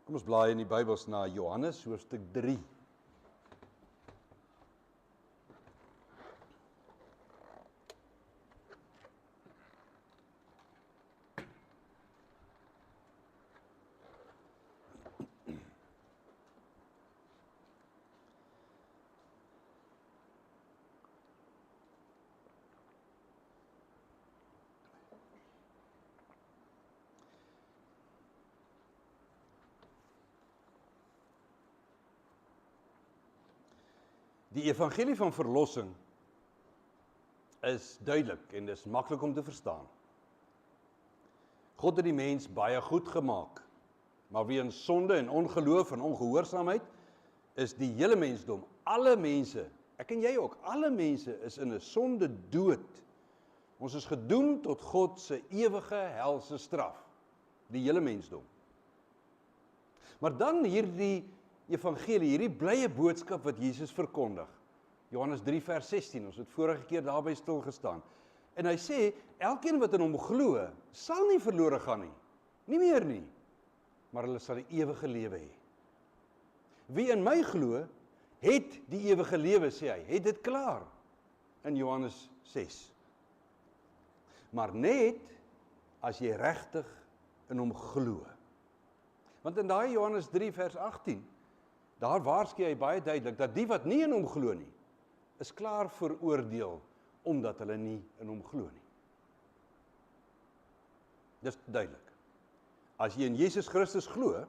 Kom ons blaai in die Bybels na Johannes hoofstuk 3. Die evangelie van verlossing is duidelik en is maklik om te verstaan. God het die mens baie goed gemaak, maar weens sonde en ongeloof en ongehoorsaamheid is die hele mensdom, alle mense, ek en jy ook, alle mense is in 'n sonde dood. Ons is gedoem tot God se ewige helse straf, die hele mensdom. Maar dan hierdie evangelie, hierdie blye boodskap wat Jesus verkondig. Johannes 3 vers 16, ons het vorige keer daarby stilgestaan. En hy sê, elkeen wat in hom glo, sal nie verlore gaan nie. Nie meer nie. Maar hulle sal die ewige lewe hê. Wie in my glo, het die ewige lewe, sê hy. Het dit klaar. In Johannes 6. Maar net as jy regtig in hom glo. Want in daai Johannes 3 vers 18, daar waarsku hy baie duidelik dat die wat nie in hom glo nie, is klaar veroordeel omdat hulle nie in hom glo nie. Dis duidelik. As jy in Jesus Christus glo,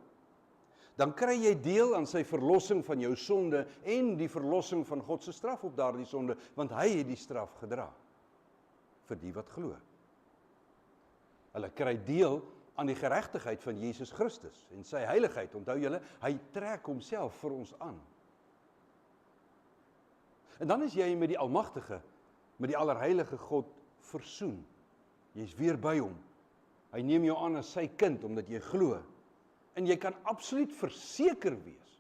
dan kry jy deel aan sy verlossing van jou sonde en die verlossing van God se straf op daardie sonde, want hy het die straf gedra vir die wat glo. Hulle kry deel aan die geregtigheid van Jesus Christus en sy heiligheid. Onthou julle, hy trek homself vir ons aan. En dan is jy met die Almagtige, met die Allerheilige God versoen. Jy's weer by hom. Hy neem jou aan as sy kind omdat jy glo. En jy kan absoluut verseker wees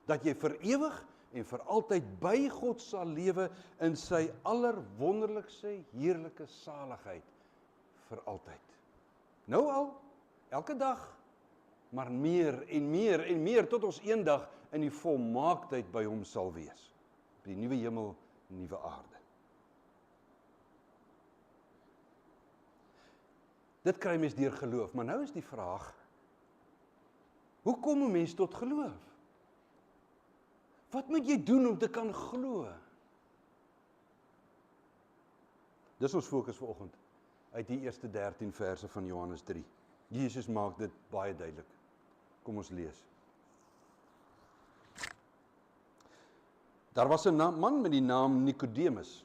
dat jy vir ewig en vir altyd by God sal lewe in sy allerwonderlikste heerlike saligheid vir altyd. Nou al, elke dag, maar meer en meer en meer tot ons eendag in die volmaaktheid by hom sal wees. Op die nuwe hemel en nuwe aarde. Dit kry mens deur geloof, maar nou is die vraag, hoe kom 'n mens tot geloof? Wat moet jy doen om te kan glo? Dis ons fokus vanoggend uit die eerste 13 verse van Johannes 3. Jesus maak dit baie duidelik. Kom ons lees. Daar was 'n man met die naam Nikodemus.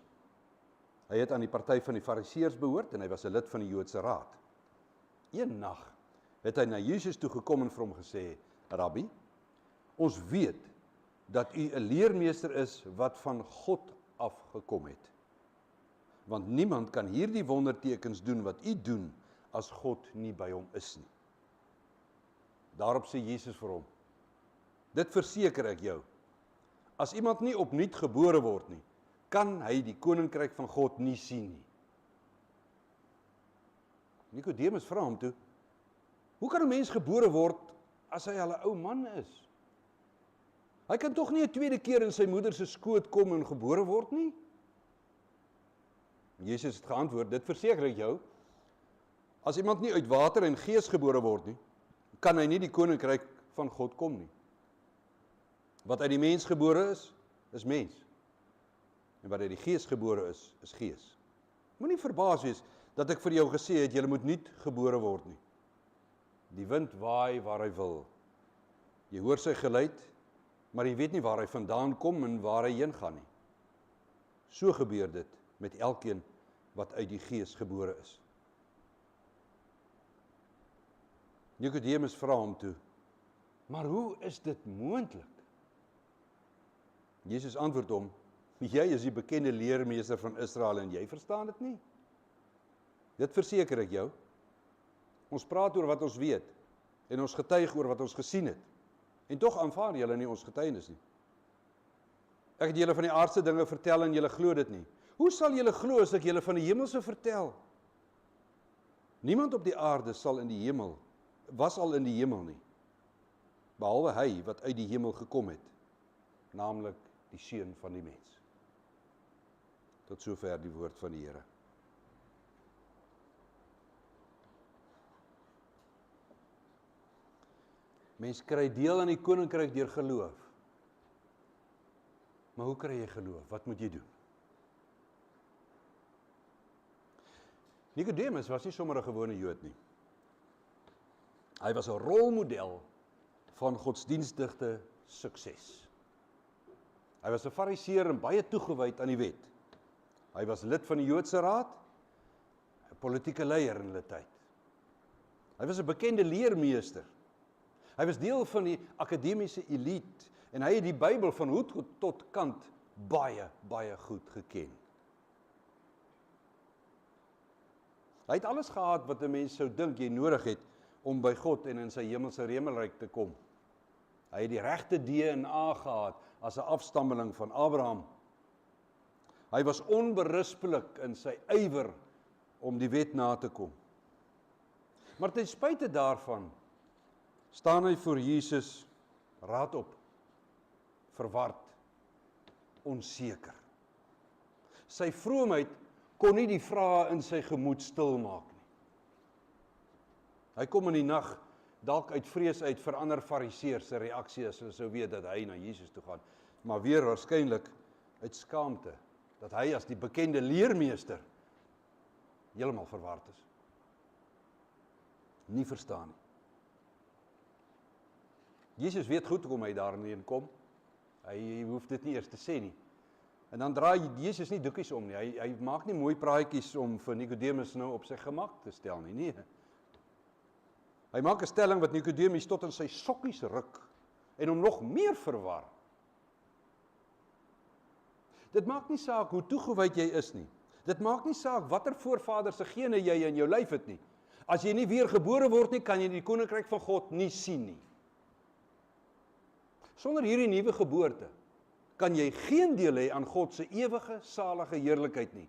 Hy het aan die party van die Fariseërs behoort en hy was 'n lid van die Joodse Raad. Een nag het hy na Jesus toe gekom en vir hom gesê, Rabbi, ons weet dat u 'n leermeester is wat van God afgekom het. Want niemand kan hierdie wondertekens doen wat u doen as God nie by hom is nie. Daarop sê Jesus vir hom, dit verseker ek jou, as iemand nie opnuut gebore word nie, kan hy die koninkryk van God nie sien nie. Nikodemus vra hom toe, hoe kan 'n mens gebore word as hy al 'n ou man is? Hy kan tog nie 'n tweede keer in sy moeder se skoot kom en gebore word nie? Jesus het geantwoord, dit verseker ek jou, as iemand nie uit water en gees gebore word nie, kan hy nie die koninkryk van God kom nie. Wat uit die mens gebore is mens. En wat uit die gees gebore is gees. Moenie verbaas wees dat ek vir jou gesê het, jy moet nie gebore word nie. Die wind waai waar hy wil. Jy hoor sy geluid, maar jy weet nie waar hy vandaan kom en waar hy heen gaan nie. So gebeur dit met elkeen wat uit die gees gebore is. Nikodemus vra hom toe, maar hoe is dit moontlik? Jesus antwoord hom, jy is die bekende leermeester van Israel en jy verstaan dit nie. Dit verseker ek jou. Ons praat oor wat ons weet en ons getuig oor wat ons gesien het. En tog aanvaar julle nie ons getuienis nie. Ek het julle van die aardse dinge vertel en julle glo dit nie. Hoe sal julle glo as ek julle van die hemelse vertel? Niemand op die aarde was al in die hemel nie, behalwe hy wat uit die hemel gekom het, naamlik die Seun van die mens. Tot sover die woord van die Here. Mens kry deel aan die koninkryk deur geloof. Maar hoe kry jy geloof? Wat moet jy doen? Nikodemus was nie sommer 'n gewone Jood nie. Hy was 'n rolmodel van godsdienstige sukses. Hy was 'n fariseer en baie toegewyd aan die wet. Hy was lid van die Joodse Raad, 'n politieke leier in hulle tyd. Hy was 'n bekende leermeester. Hy was deel van die akademiese elite en hy het die Bybel van hoed tot kant baie goed geken. Hy het alles gehad wat 'n mens sou dink jy nodig het om by God en in sy hemelse hemelryk te kom. Hy het die regte DNA gehad as 'n afstammeling van Abraham. Hy was onberispelik in sy ywer om die wet na te kom. Maar ten spyte daarvan staan hy voor Jesus raad op, verward, onseker. Sy vroomheid kon nie die vrae in sy gemoed stilmaak nie. Hy kom in die nag, dalk uit vrees uit vir ander fariseërs se reaksie as hulle sou weet dat hy na Jesus toe gaan, maar weer waarskynlik uit skaamte, dat hy as die bekende leermeester heeltemal verward is. Nie verstaan nie. Jesus weet goed hoekom hy daarin kom. Hy hoef dit nie eers te sê nie. En dan draai Jesus nie doekies om nie. Hy maak nie mooi praatjies om vir Nikodemus nou op sy gemak te stel nie. Nee. Hy maak 'n stelling wat Nikodemus tot in sy sokkies ruk en hom nog meer verwar. Dit maak nie saak hoe toegewyd jy is nie. Dit maak nie saak watter voorvader se gene jy in jou lyf het nie. As jy nie weer gebore word nie, kan jy die koninkryk van God nie sien nie. Sonder hierdie nuwe geboorte kan jy geen deel hê aan God se ewige, salige heerlikheid nie.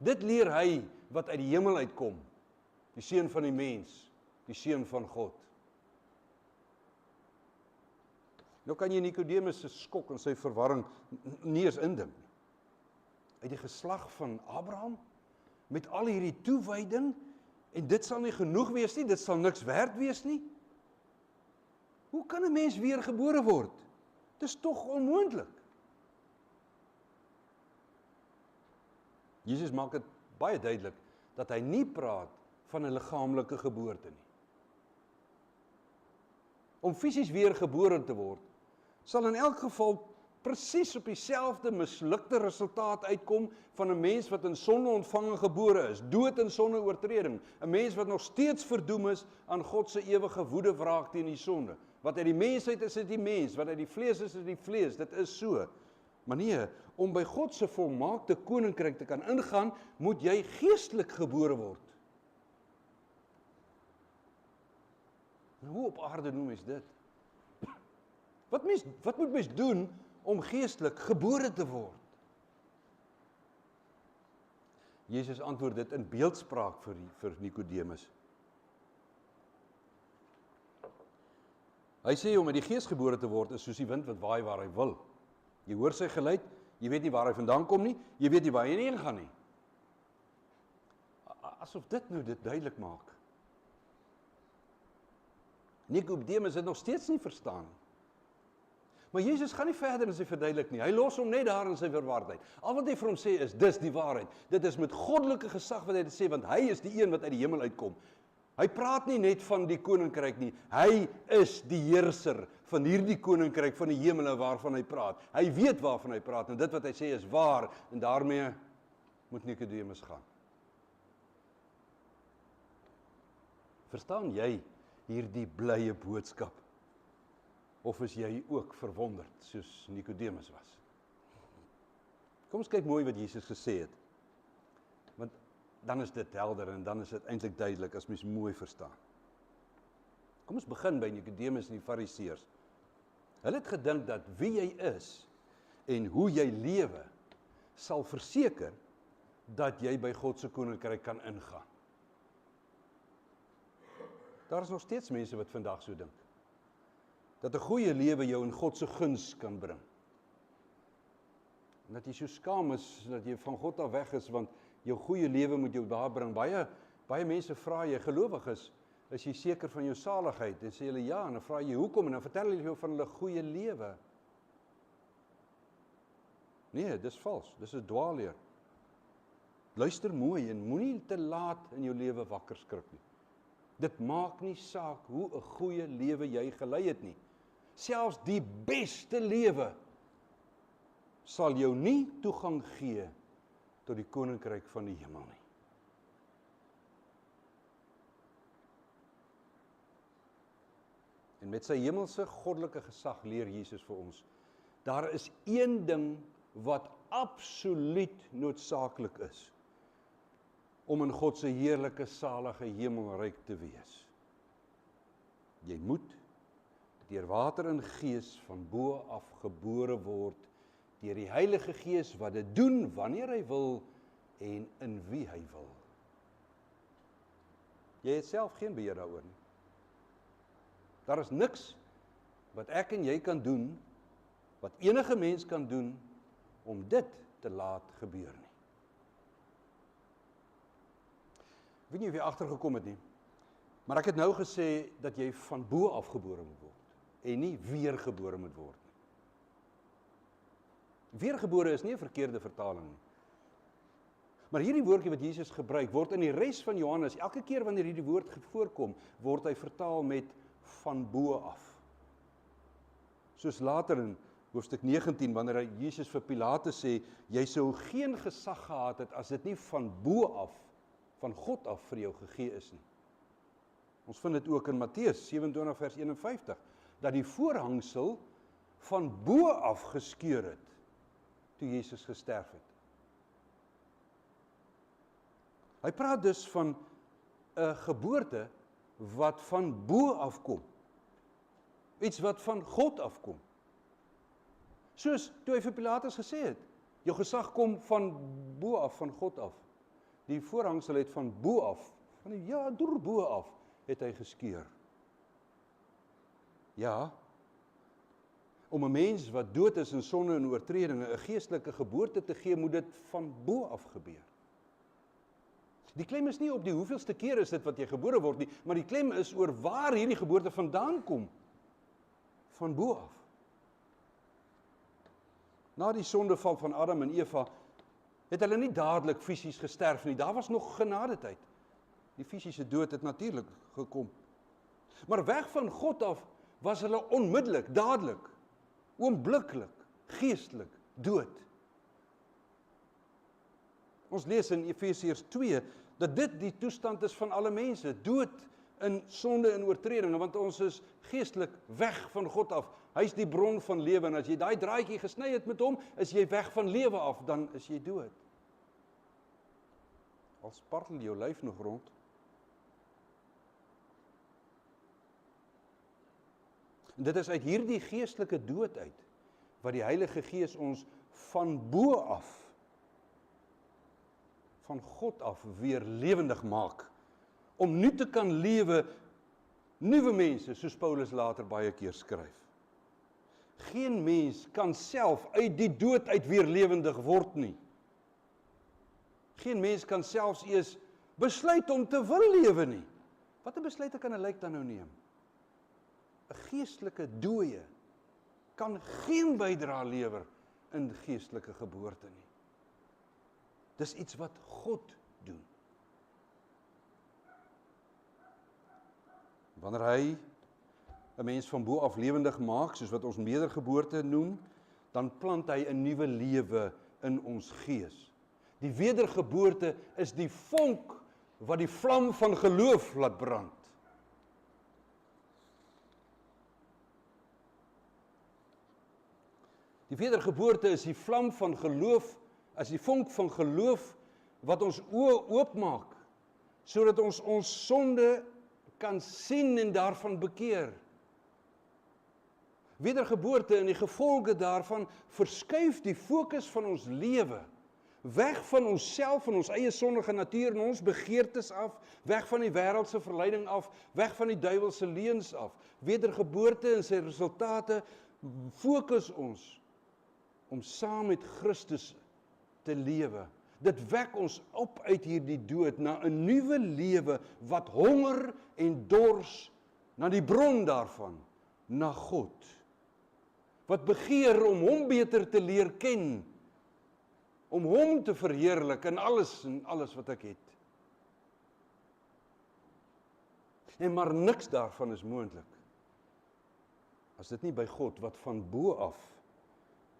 Dit leer hy wat uit die hemel uitkom, die Seun van die mens, die Seun van God. Nou kan jy Nikodemus se skok en sy verwarring nie eens indink nie. Uit die geslag van Abraham, met al hierdie toewyding, en dit sal nie genoeg wees nie, dit sal niks werd wees nie. Hoe kan 'n mens weer gebore word? Dis tog onmoontlik. Jesus maak dit baie duidelik dat hy nie praat van 'n liggaamlike geboorte nie. Om fisies weer gebore te word, sal in elk geval presies op dieselfde mislukte resultaat uitkom van 'n mens wat in sonde ontvang en gebore is, dood in sondeoortreding, 'n mens wat nog steeds verdoem is aan God se ewige woede wraak teen die sonde. Wat uit die mens uit is dit die mens, wat uit die vlees is dit die vlees, dit is so. Maar nee, om by God se volmaakte koninkryk te kan ingaan, moet jy geestelik gebore word. Nou, hoe op aarde noem mens dit? Wat moet mens doen om geestelik gebore te word? Jesus antwoord dit in beeldspraak vir Nikodemus. Hy sê om uit die gees gebore te word is soos die wind wat waai waar hy wil. Jy hoor sy geluid, jy weet nie waar hy vandaan kom nie, jy weet nie waar hy heen gaan nie. Asof dit nou dit duidelik maak. Nikodemus het nog steeds nie verstaan nie. Maar Jesus gaan nie verder in sy verduidelik nie. Hy los hom net daar in sy verwardheid. Al wat hy vir hom sê is, dis die waarheid. Dit is met goddelike gesag wat hy dit sê, want hy is die een wat uit die hemel uitkom. Hy praat nie net van die koninkryk nie. Hy is die heerser van hierdie koninkryk van die hemele waarvan hy praat. Hy weet waarvan hy praat en dit wat hy sê is waar en daarmee moet Nikodemus gaan. Verstaan jy hierdie blye boodskap? Of is jy ook verwonderd soos Nikodemus was? Kom ons kyk mooi wat Jesus gesê het. Want dan is dit helder en dan is dit eintlik duidelik as mens mooi verstaan. Kom ons begin by Nikodemus en die Fariseërs. Hulle het gedink dat wie jy is en hoe jy lewe sal verseker dat jy by God se koninkryk kan ingaan. Daar is nog steeds mense wat vandag so dink. Dat 'n goeie lewe jou in God se guns kan bring. En dat jy so skaam is, dat jy van God af weg is, want jou goeie lewe moet jou daar bring. Baie mense vra jy, gelowig is jy seker van jou saligheid? En sê hulle ja, en dan vra jy hoekom, en dan vertel hulle jou van hulle goeie lewe. Nee, dis vals, dis 'n dwaalleer. Luister mooi en moenie te laat in jou lewe wakker skrik nie. Dit maak nie saak hoe 'n goeie lewe jy gelei het nie. Selfs die beste lewe sal jou nie toegang gee tot die koninkryk van die hemel nie. En met sy hemelse goddelike gesag leer Jesus vir ons, daar is een ding wat absoluut noodsaaklik is, om in God se heerlike, salige hemelryk te wees. Jy moet deur water en gees van bo af gebore word, deur die Heilige Gees wat dit doen wanneer hy wil en in wie hy wil. Jy het self geen beheer daaroor nie. Daar is niks wat ek en jy kan doen, wat enige mens kan doen, om dit te laat gebeur nie. Ek weet nie of jy agtergekom het nie, maar ek het nou gesê dat jy van bo af gebore moet word, en nie weergebore moet word nie. Weergebore is nie 'n verkeerde vertaling nie. Maar hierdie woordjie wat Jesus gebruik, word in die res van Johannes, elke keer wanneer hierdie woord voorkom, word hy vertaal met van bo af. Soos later in hoofstuk 19, wanneer Jesus vir Pilatus sê, jy sou geen gesag gehad het as dit nie van bo af, van God af vir jou gegee is nie. Ons vind dit ook in Matteus 27 vers 51, dat die voorhangsel van bo af geskeur het, toe Jesus gesterf het. Hy praat dus van 'n geboorte wat van bo af kom. Iets wat van God afkom. Soos toe hy vir Pilatus gesê het, jou gesag kom van bo af, van God af. Die voorhangsel het van bo af, deur bo af, het hy geskeur. Ja, om 'n mens wat dood is in sonde en oortredinge 'n geestelike geboorte te gee, moet dit van bo af gebeur. Die klem is nie op die hoeveelste keer is dit wat jy gebore word nie, maar die klem is oor waar hierdie geboorte vandaan kom. Van bo af. Na die sondeval van Adam en Eva, het hulle nie dadelik fisies gesterf nie, daar was nog genadetyd. Die fisiese dood het natuurlik gekom. Maar weg van God af was hulle onmiddellik, dadelik, oombliklik, geestelik, dood. Ons lees in Efesiërs 2, dat dit die toestand is van alle mense, dood in sonde en oortredinge, want ons is geestelik weg van God af. Hy is die bron van lewe, en as jy daai draadjie gesny het met hom, is jy weg van lewe af, dan is jy dood. Al spartel jou lyf nog rond. En dit is uit hierdie geestelike dood uit, wat die Heilige Gees ons van bo af, van God af weer lewendig maak, om nu te kan lewe, nuwe mense, soos Paulus later baie keer skryf. Geen mens kan self uit die dood uit weer lewendig word nie. Geen mens kan selfs eers besluit om te wil lewe nie. Wat 'n besluit kan 'n lijk dan nou neem? 'n Geestelike dooie kan geen bydrae lewer in geestelike geboorte nie. Dis iets wat God doen. Wanneer hy 'n mens van bo af lewendig maak, soos wat ons wedergeboorte noem, dan plant hy 'n nuwe lewe in ons gees. Die wedergeboorte is die vonk wat die vlam van geloof laat brand. Die wedergeboorte is die vlam van geloof, as die vonk van geloof wat ons oë oopmaak, sodat ons sonde kan sien en daarvan bekeer. Wedergeboorte en die gevolge daarvan verskuif die fokus van ons lewe Weg van onsself, van ons eie sondige natuur en ons begeertes af, weg van die wêreldse verleiding af, weg van die duiwelse leuns af. Wedergeboorte en sy resultate fokus ons om saam met Christus te lewe. Dit wek ons op uit hierdie dood na 'n nuwe lewe wat honger en dors na die bron daarvan, na God. Wat begeer om hom beter te leer ken, om hom te verheerlik in alles wat ek het. En maar niks daarvan is moontlik as dit nie by God wat van bo af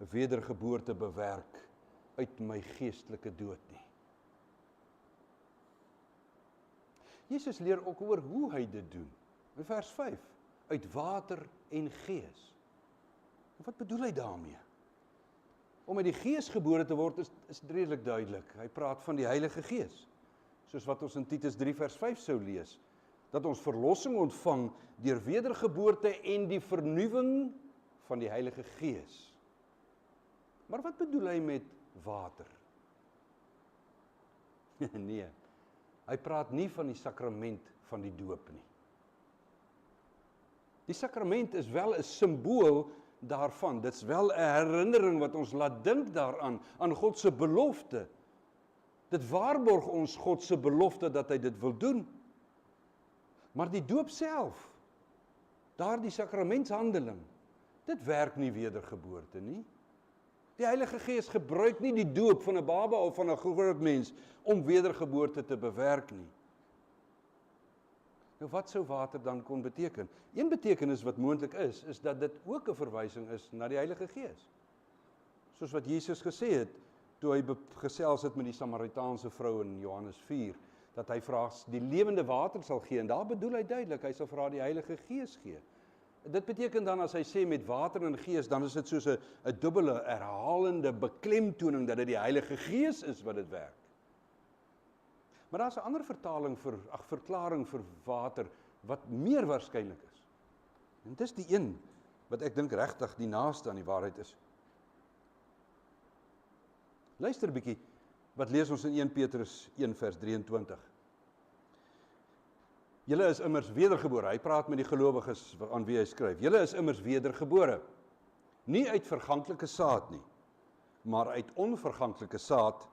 'n wedergeboorte bewerk uit my geestelike dood nie. Jesus leer ook oor hoe hy dit doen. In vers 5, uit water en gees. En wat bedoel hy daarmee? Om uit die gees gebore te word is redelik duidelik. Hy praat van die Heilige Gees. Soos wat ons in Titus 3 vers 5 sou lees. Dat ons verlossing ontvang deur wedergeboorte en die vernuwing van die Heilige Gees. Maar wat bedoel hy met water? Nee, hy praat nie van die sakrament van die doop nie. Die sakrament is wel 'n simbool daarvan. Dit's wel 'n herinnering wat ons laat dink daaraan, aan God se belofte. Dit waarborg ons God se belofte dat hy dit wil doen. Maar die doop self, daardie sakramentshandeling, dit werk nie wedergeboorte nie. Die Heilige Gees gebruik nie die doop van 'n baba of van 'n groot mens om wedergeboorte te bewerk nie. Nou wat sou water dan kon beteken? Een betekenis wat moontlik is dat dit ook 'n verwysing is na die Heilige Gees. Soos wat Jesus gesê het, toe hy gesels het met die Samaritaanse vrou in Johannes 4, dat hy vra, die lewende water sal gee, en daar bedoel hy duidelik, hy sal vir haar die Heilige Gees gee. Dit beteken dan, as hy sê met water en gees, dan is dit soos 'n dubbele, herhalende beklemtoning, dat dit die Heilige Gees is wat dit werk. Maar daar's 'n ander verklaring vir water, wat meer waarskynlik is. En dis die een, wat ek dink regtig die naaste aan die waarheid is. Luister 'n bietjie, wat lees ons in 1 Petrus 1 vers 23. Julle is immers wedergebore. Hy praat met die gelowiges aan wie hy skryf. Julle is immers wedergebore. Nie uit verganklike saad nie, maar uit onverganklike saad,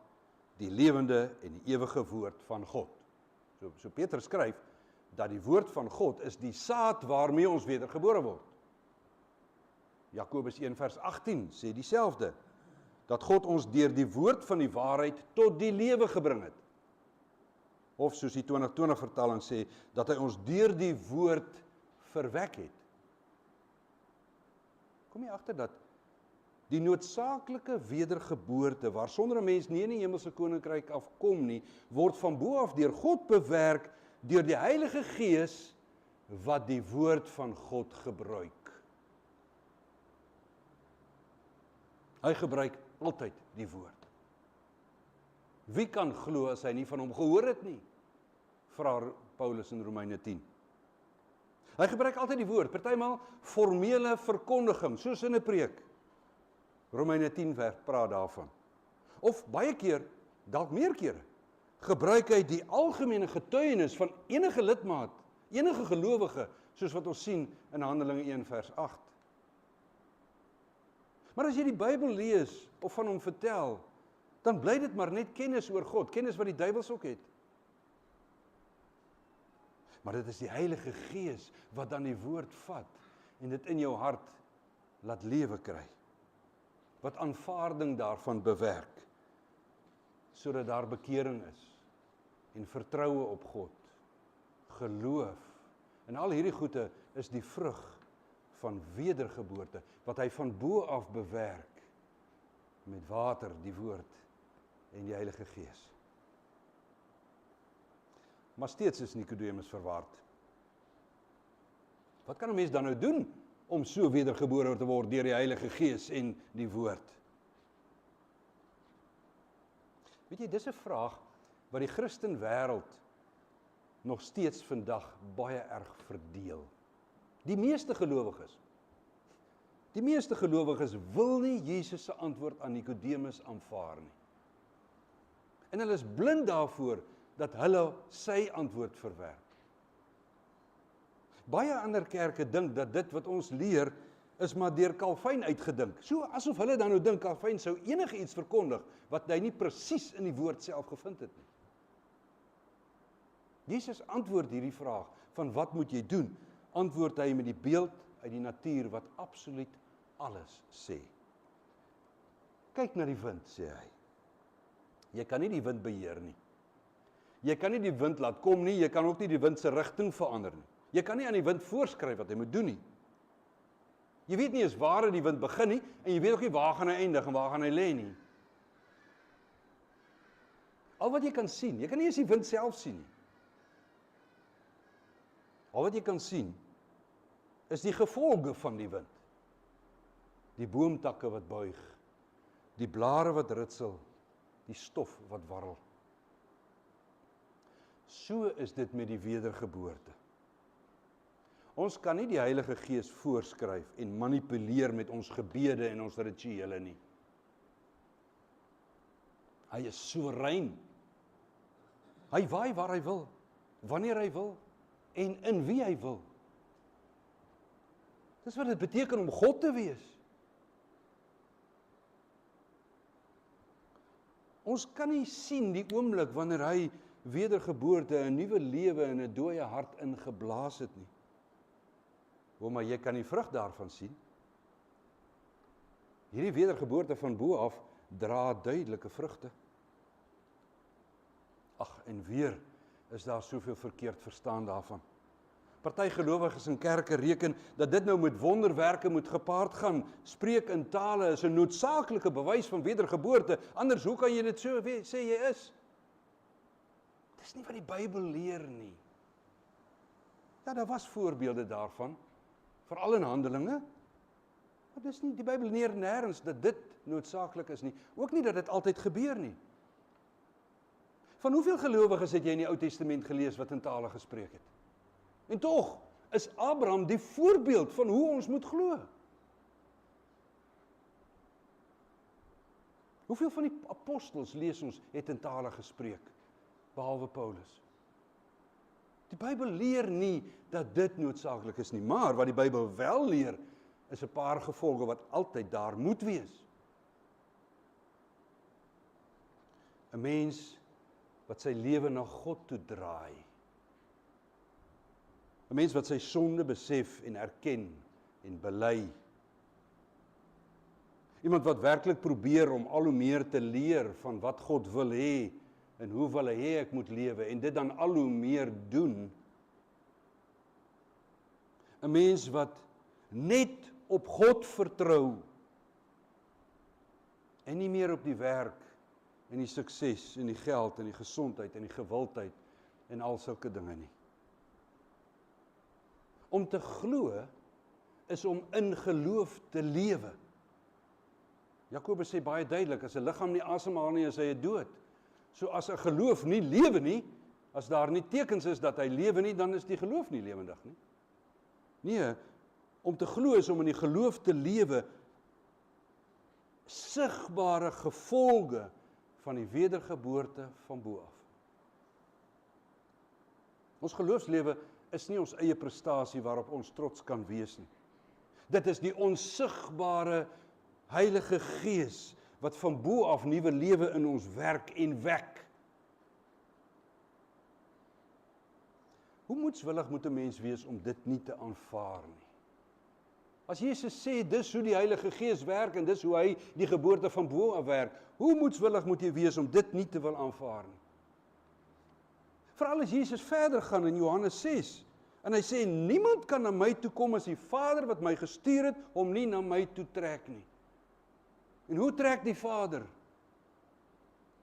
die lewende en die ewige woord van God. So Petrus skryf dat die woord van God is die saad waarmee ons wedergebore word. Jakobus 1 vers 18 sê dieselfde, dat God ons deur die woord van die waarheid tot die lewe gebring het. Of soos die 2020 vertaling sê, dat hy ons deur die woord verwek het. Kom jy agter dat die noodsaaklike wedergeboorte, waar sonder 'n mens nie in die hemelse koninkryk afkom nie, word van bo af deur God bewerk, deur die Heilige Gees, wat die woord van God gebruik. Hy gebruik altyd die woord. Wie kan glo as hy nie van hom gehoor het nie? Vra Paulus in Romeine 10. Hy gebruik altyd die woord, partymal formele verkondiging, soos in 'n preek. Romeine 10 praat daarvan. Of baie keer, dalk meer kere, gebruik hy die algemene getuienis van enige lidmaat, enige gelowige, soos wat ons sien in Handelinge 1 vers 8. Maar as jy die Bybel lees of van hom vertel, dan bly dit maar net kennis oor God, kennis wat die duiwels ook het. Maar dit is die Heilige Gees wat dan die woord vat en dit in jou hart laat lewe kry. Wat aanvaarding daarvan bewerk, sodat daar bekering is en vertroue op God, geloof. En al hierdie goede is die vrug van wedergeboorte, wat hy van bo af bewerk met water, die woord en die Heilige Gees. Maar steeds is Nikodemus verward. Wat kan 'n mens dan nou doen om so wedergebore te word deur die Heilige Gees en die woord? Weet jy, dis 'n vraag wat die Christenwêreld nog steeds vandag baie erg verdeel. Die meeste gelowiges wil nie Jesus se antwoord aan Nikodemus aanvaar nie. En hulle is blind daarvoor dat hulle sy antwoord verwerp. Baie ander kerke dink dat dit wat ons leer is maar deur Calvin uitgedink. So asof hulle dan nou dink Calvin sou enige iets verkondig wat hy nie presies in die woord self gevind het nie. Jesus antwoord hierdie vraag van wat moet jy doen? Antwoord hy met die beeld uit die natuur wat absoluut alles sê. Kyk na die wind, sê hy. Jy kan nie die wind beheer nie. Jy kan nie die wind laat kom nie, jy kan ook nie die wind se rigting verander nie. Jy kan nie aan die wind voorskryf wat hy moet doen nie. Jy weet nie eens waar die wind begin nie, en jy weet ook nie waar gaan hy eindig en waar gaan hy lê nie. Al wat jy kan sien, jy kan nie eens die wind self sien nie. Al wat jy kan sien, is die gevolge van die wind. Die boomtakke wat buig, die blare wat ritsel, die stof wat warrel. So is dit met die wedergeboorte. Ons kan nie die Heilige Gees voorskryf en manipuleer met ons gebede en ons rituele nie. Hy is soewerein. Hy waai waar hy wil, wanneer hy wil en in wie hy wil. Dis wat dit beteken om God te wees. Ons kan nie sien die oomblik wanneer hy wedergeboorte, 'n nuwe lewe in 'n dooie hart ingeblaas het nie. Maar jy kan die vrug daarvan sien. Hierdie wedergeboorte van bo af dra duidelike vrugte. Ag, en weer is daar soveel verkeerd verstaan daarvan. Party gelowiges in kerke reken dat dit nou met wonderwerke moet gepaard gaan. Spreek in tale is 'n noodsaaklike bewys van wedergeboorte. Anders, hoe kan jy dit so sê jy is? Dis nie wat die Bybel leer nie. Ja, daar was voorbeelde daarvan, veral in Handelinge. Maar dis nie, die Bybel leer nêrens dat dit noodsaaklik is nie. Ook nie dat dit altyd gebeur nie. Van hoeveel gelowiges het jy in die Ou Testament gelees wat in tale gespreek het? En tog is Abraham die voorbeeld van hoe ons moet glo. Hoeveel van die apostels lees ons het in tale gespreek, behalwe Paulus? Die Bybel leer nie dat dit noodsaaklik is nie, maar wat die Bybel wel leer, is 'n paar gevolge wat altyd daar moet wees. 'n Mens wat sy lewe na God toe draai. 'n Mens wat sy sonde besef en erken en bely. Iemand wat werklik probeer om al hoe meer te leer van wat God wil hê en hoe wil hy hê ek moet lewe en dit dan al hoe meer doen. 'n Mens wat net op God vertrou en nie meer op die werk en die sukses en die geld en die gesondheid en die gewildheid en al sulke dinge nie. Om te glo is om in geloof te lewe. Jakobus sê baie duidelik, as 'n liggaam nie asemhaal nie, is hy dood. So as 'n geloof nie lewe nie, as daar nie tekens is dat hy lewe nie, dan is die geloof nie lewendig nie. Nee, om te glo is om in die geloof te lewe, sigbare gevolge van die wedergeboorte van bo af. Ons geloofslewe is nie ons eie prestasie waarop ons trots kan wees nie. Dit is die onsigbare Heilige Gees wat van bo af nuwe lewe in ons werk en wek. Hoe moedswillig moet 'n mens wees om dit nie te aanvaar nie? As Jesus sê dis hoe die Heilige Gees werk en dis hoe hy die geboorte van bo af werk, hoe moedswillig moet jy wees om dit nie te wil aanvaar nie? Veral as Jesus verder gaan in Johannes 6 en hy sê niemand kan na my toe kom as die Vader wat my gestuur het hom nie na my toe trek nie. En hoe trek die Vader?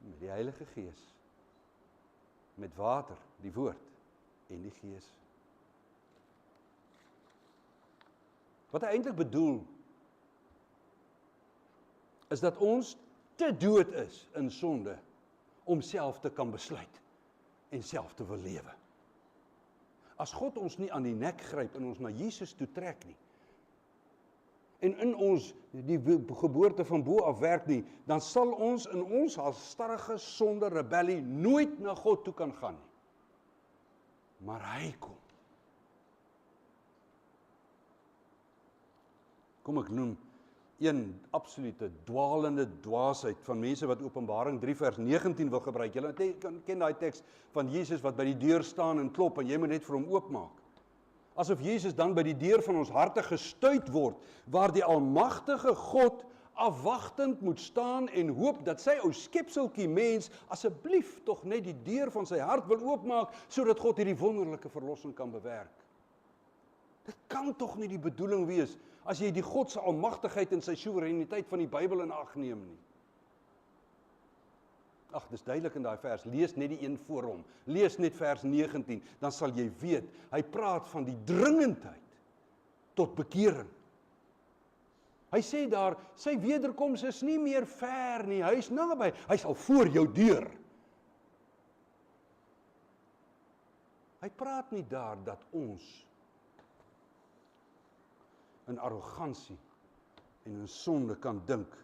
Met die Heilige Gees. Met water, die woord en die Gees. Wat hy eintlik bedoel, is dat ons te dood is in sonde, om self te kan besluit, en self te wil lewe. As God ons nie aan die nek gryp en ons na Jesus toe trek nie, en in ons die geboorte van bo af werk nie, dan sal ons in ons halsstarrige sonde rebellie nooit na God toe kan gaan nie. Maar hy kom. Kom ek noem een absolute dwalende dwaasheid van mense wat Openbaring 3 vers 19 wil gebruik. Julle ken daai teks van Jesus wat by die deur staan en klop en jy moet net vir hom oopmaak. Asof Jesus dan by die deur van ons harte gestuit word, waar die almagtige God afwagtend moet staan en hoop dat sy ou skepseltjie mens asseblief tog net die deur van sy hart wil oopmaak, sodat God hierdie wonderlike verlossing kan bewerk. Dit kan tog nie die bedoeling wees, as jy die God se almagtigheid en sy soewereiniteit van die Bybel in ag neem nie. Ag, dis duidelik in daai vers, lees net die een voor hom, lees net vers 19, dan sal jy weet, hy praat van die dringendheid tot bekering. Hy sê daar, sy wederkoms is nie meer ver nie, hy is naby, hy sal voor jou deur. Hy praat nie daar dat ons in arrogansie en in sonde kan dink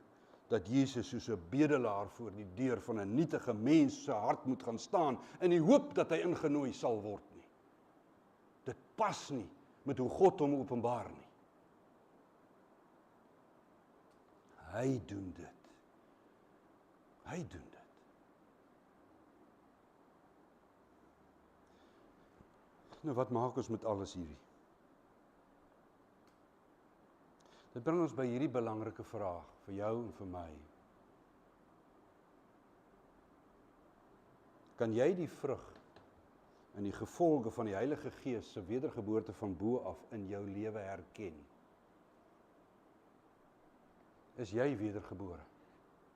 dat Jesus soos 'n bedelaar voor die deur van 'n nietige mens se hart moet gaan staan in die hoop dat hy ingenooi sal word nie. Dit pas nie met hoe God hom openbaar nie. Hy doen dit. Hy doen dit. Nou wat maak ons met alles hierdie? Dit bring ons by hierdie belangrike vraag vir jou en vir my. Kan jy die vrug en die gevolge van die Heilige Gees se wedergeboorte van bo af in jou lewe herken? Is jy wedergebore?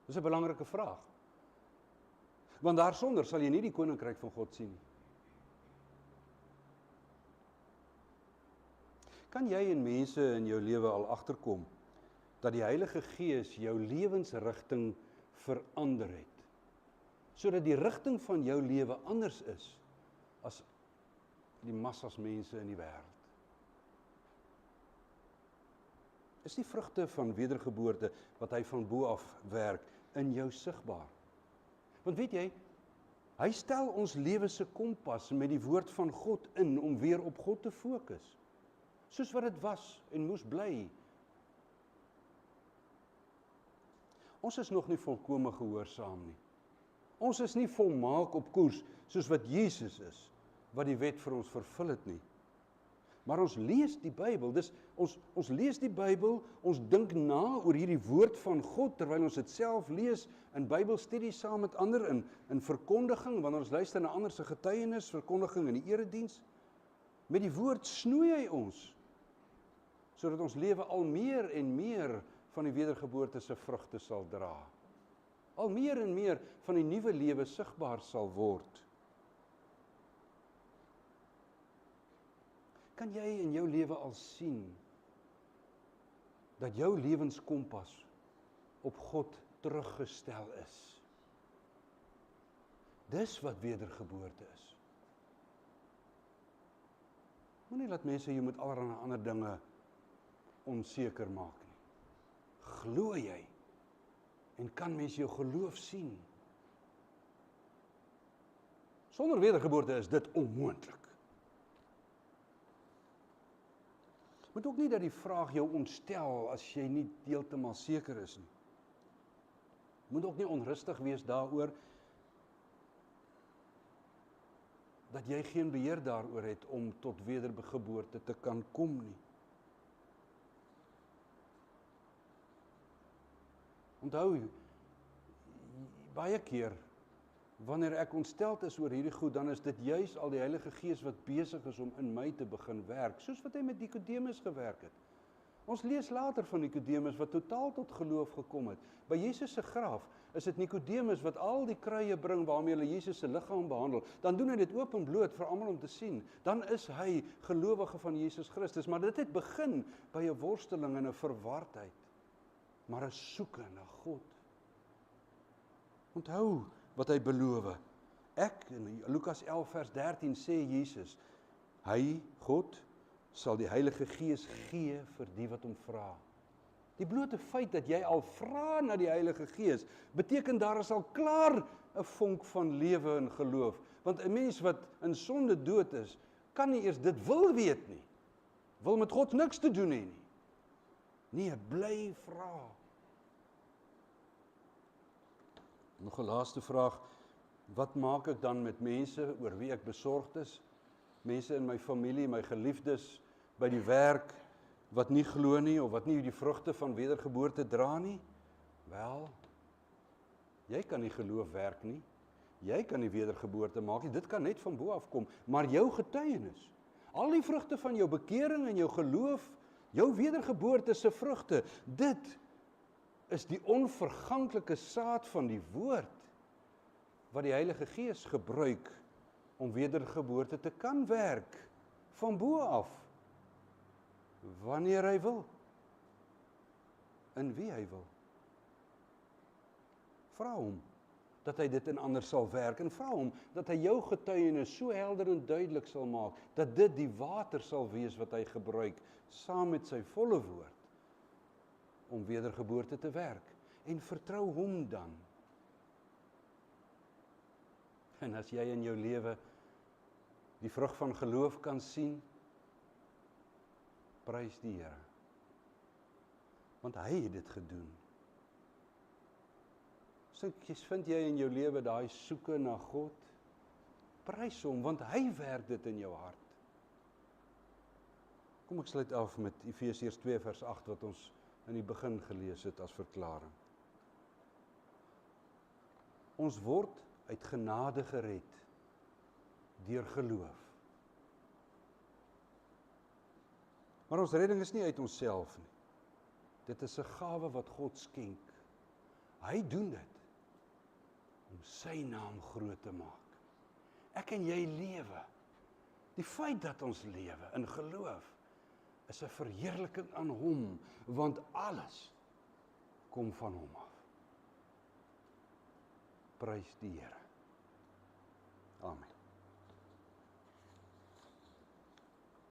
Dis 'n belangrike vraag. Want daarsonder sal jy nie die koninkryk van God sien nie. Kan jy en mense in jou lewe al agterkom dat die Heilige Gees jou lewensrigting verander het, sodat die rigting van jou lewe anders is as die massas mense in die wêreld? Is die vrugte van wedergeboorte wat hy van bo af werk in jou sigbaar? Want weet jy, hy stel ons lewe se kompas met die woord van God in om weer op God te fokus, soos wat dit was en moes bly. Ons is nog nie volkome gehoorsaam nie. Ons is nie volmaak op koers soos wat Jesus is, wat die wet vir ons vervul het nie. Maar ons lees die Bybel, ons lees die Bybel, ons dink na oor hierdie woord van God, terwyl ons dit self lees, in Bybelstudies saam met ander, in verkondiging, wanneer ons luister na ander se getuienis, verkondiging in die erediens. Met die woord snoei hy ons, sodat ons lewe al meer en meer van die wedergeboorte se vrugte sal dra. Al meer en meer van die nuwe lewe sigbaar sal word. Kan jy in jou lewe al sien dat jou lewenskompas op God teruggestel is? Dis wat wedergeboorte is. Moenie laat mense jou met allerlei ander dinge onseker maak nie. Glo jy en kan mense jou geloof sien? Sonder wedergeboorte is dit onmoontlik. Moet ook nie dat die vraag jou ontstel as jy nie heeltemal seker is nie. Moet ook nie onrustig wees daaroor dat jy geen beheer daaroor het om tot wedergeboorte te kan kom nie. Onthou, baie keer, wanneer ek ontsteld is oor hierdie goed, dan is dit juis al die Heilige Gees wat besig is om in my te begin werk, soos wat hy met Nikodemus gewerk het. Ons lees later van Nikodemus wat totaal tot geloof gekom het. By Jesus se graf is dit Nikodemus wat al die kruie bring waarmee hulle Jesus se liggaam behandel. Dan doen hy dit oop en bloot vir almal om te sien. Dan is hy gelowige van Jesus Christus, maar dit het begin by 'n worsteling en 'n verwardheid, maar 'n soeke na God. Onthou wat hy beloof. Ek, in Lukas 11 vers 13 sê Jesus, hy, God, sal die Heilige Gees gee vir die wat hom vra. Die blote feit dat jy al vra na die Heilige Gees, beteken daar is al klaar 'n vonk van lewe en geloof. Want 'n mens wat in sonde dood is, kan nie eers dit wil weet nie. Wil met God niks te doen hê nie. Nee, bly vra. Nog 'n laaste vraag. Wat maak ek dan met mense oor wie ek besorgd is? Mense in my familie, my geliefdes, by die werk, wat nie glo nie, of wat nie die vrugte van wedergeboorte dra nie? Wel, jy kan nie geloof werk nie. Jy kan nie wedergeboorte maak nie. Dit kan net van bo af kom. Maar jou getuienis, al die vrugte van jou bekering en jou geloof, jou wedergeboorte se vrugte, dit is die onverganklike saad van die woord, wat die Heilige Gees gebruik om wedergeboorte te kan werk, van bo af, wanneer hy wil, in wie hy wil. Vra hom, dat hy dit in ander sal werk, en vra hom, dat hy jou getuienis so helder en duidelik sal maak, dat dit die water sal wees wat hy gebruik, saam met sy volle woord, om wedergeboorte te werk, en vertrou hom dan. En as jy in jou lewe die vrug van geloof kan sien, prys die Here. Want hy het dit gedoen. Soms vind jy in jou lewe daai soeke na God, prys hom, want hy werk dit in jou hart. Kom ek sluit af met Efesiërs 2 vers 8 wat ons in die begin gelees het as verklaring. Ons word uit genade gered deur geloof. Maar ons redding is nie uit onsself nie. Dit is 'n gawe wat God skenk. Hy doen dit om sy naam groot te maak. Ek en jy lewe. Die feit dat ons lewe in geloof is 'n verheerliking aan hom, want alles kom van hom af. Prys die Here. Amen.